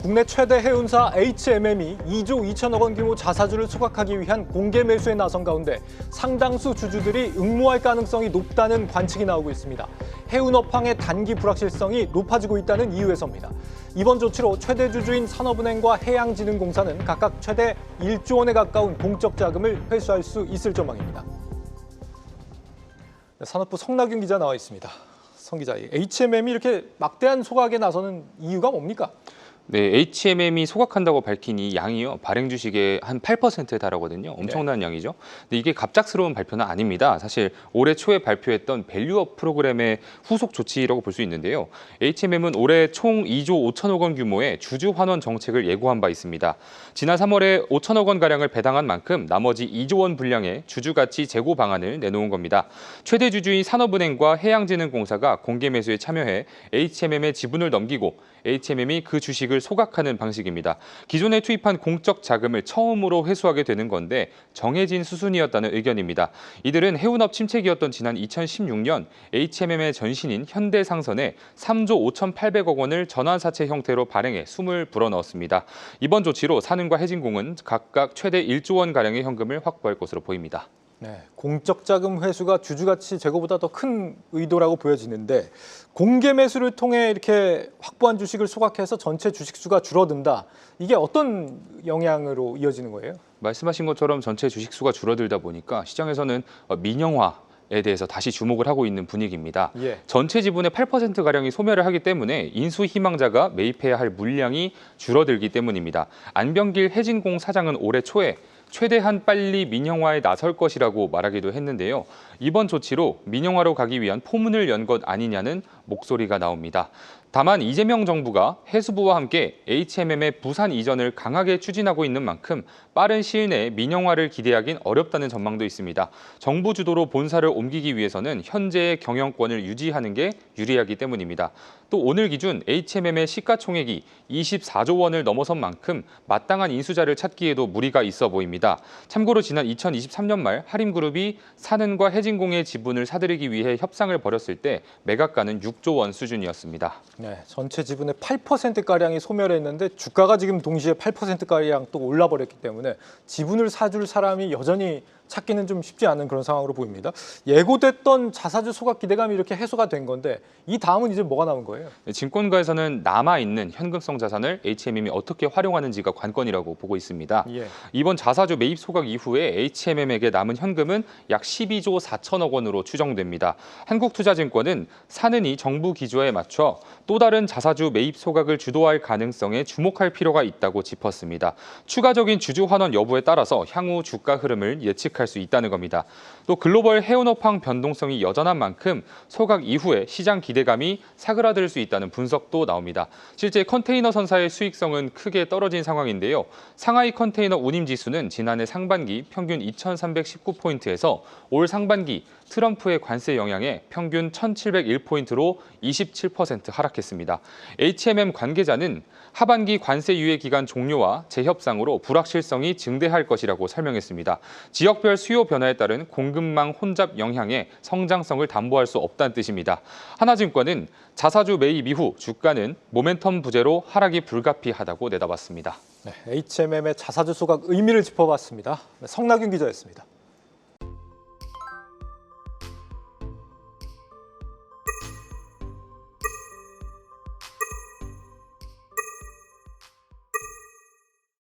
국내 최대 해운사 HMM이 2조 2천억 원 규모 자사주를 소각하기 위한 공개 매수에 나선 가운데 상당수 주주들이 응모할 가능성이 높다는 관측이 나오고 있습니다. 해운업황의 단기 불확실성이 높아지고 있다는 이유에서입니다. 이번 조치로 최대 주주인 산업은행과 해양진흥공사는 각각 최대 1조 원에 가까운 공적 자금을 회수할 수 있을 전망입니다. 산업부 성나균 기자 나와 있습니다. 성 기자, HMM이 이렇게 막대한 소각에 나서는 이유가 뭡니까? 네, HMM이 소각한다고 밝힌 이 양이요, 발행 주식의 한 8%에 달하거든요. 엄청난 양이죠. 근데 이게 갑작스러운 발표는 아닙니다. 사실 올해 초에 발표했던 밸류업 프로그램의 후속 조치라고 볼 수 있는데요. HMM은 올해 총 2조 5천억 원 규모의 주주 환원 정책을 예고한 바 있습니다. 지난 3월에 5천억 원 가량을 배당한 만큼 나머지 2조 원 분량의 주주 가치 재고 방안을 내놓은 겁니다. 최대 주주인 산업은행과 해양진흥공사가 공개 매수에 참여해 HMM의 지분을 넘기고 HMM이 그 주식을 소각하는 방식입니다. 기존에 투입한 공적 자금을 처음으로 회수하게 되는 건데 정해진 수순이었다는 의견입니다. 이들은 해운업 침체기였던 지난 2016년 HMM의 전신인 현대상선에 3조 5,800억 원을 전환사채 형태로 발행해 숨을 불어넣었습니다. 이번 조치로 산은과 해진공은 각각 최대 1조 원 가량의 현금을 확보할 것으로 보입니다. 네, 공적 자금 회수가 주주 가치 제고보다 더 큰 의도라고 보여지는데 공개 매수를 통해 이렇게 확보한 주식을 소각해서 전체 주식 수가 줄어든다. 이게 어떤 영향으로 이어지는 거예요? 말씀하신 것처럼 전체 주식 수가 줄어들다 보니까 시장에서는 민영화에 대해서 다시 주목을 하고 있는 분위기입니다. 전체 지분의 8%가량이 소멸을 하기 때문에 인수 희망자가 매입해야 할 물량이 줄어들기 때문입니다. 안병길 해진공 사장은 올해 초에 최대한 빨리 민영화에 나설 것이라고 말하기도 했는데요. 이번 조치로 민영화로 가기 위한 포문을 연 것 아니냐는 목소리가 나옵니다. 다만 이재명 정부가 해수부와 함께 HMM의 부산 이전을 강하게 추진하고 있는 만큼 빠른 시일 내에 민영화를 기대하긴 어렵다는 전망도 있습니다. 정부 주도로 본사를 옮기기 위해서는 현재의 경영권을 유지하는 게 유리하기 때문입니다. 또 오늘 기준 HMM의 시가총액이 24조 원을 넘어선 만큼 마땅한 인수자를 찾기에도 무리가 있어 보입니다. 참고로 지난 2023년 말 하림그룹이 산은과 해진공의 지분을 사들이기 위해 협상을 벌였을 때 매각가는 6조 원 수준이었습니다. 네, 전체 지분의 8%가량이 소멸했는데 주가가 지금 동시에 8%가량 또 올라버렸기 때문에 지분을 사줄 사람이 여전히 찾기는 좀 쉽지 않은 그런 상황으로 보입니다. 예고됐던 자사주 소각 기대감이 이렇게 해소가 된 건데 이 다음은 이제 뭐가 남은 거예요? 증권가에서는 남아있는 현금성 자산을 HMM이 어떻게 활용하는지가 관건이라고 보고 있습니다. 이번 자사주 매입 소각 이후에 HMM에게 남은 현금은 약 12조 4천억 원으로 추정됩니다. 한국투자증권은 산은이 정부 기조에 맞춰 또 다른 자사주 매입 소각을 주도할 가능성에 주목할 필요가 있다고 짚었습니다. 추가적인 주주 환원 여부에 따라서 향후 주가 흐름을 예측할 수 있다는 겁니다. 또 글로벌 해운업황 변동성이 여전한 만큼 소각 이후에 시장 기대감이 사그라들 수 있다는 분석도 나옵니다. 실제 컨테이너 선사의 수익성은 크게 떨어진 상황인데요. 상하이 컨테이너 운임지수는 지난해 상반기 평균 2,319포인트에서 올 상반기 트럼프의 관세 영향에 평균 1,701포인트로 27% 하락했습니다. HMM 관계자는 하반기 관세 유예 기간 종료와 재협상으로 불확실성이 증대할 것이라고 설명했습니다. 지역별 수요 변화에 따른 공급망 혼잡 영향에 성장성을 담보할 수 없다는 뜻입니다. 하나증권은 자사주 매입 이후 주가는 모멘텀 부재로 하락이 불가피하다고 내다봤습니다. 네, HMM의 자사주 소각 의미를 짚어봤습니다. 성나균 기자였습니다.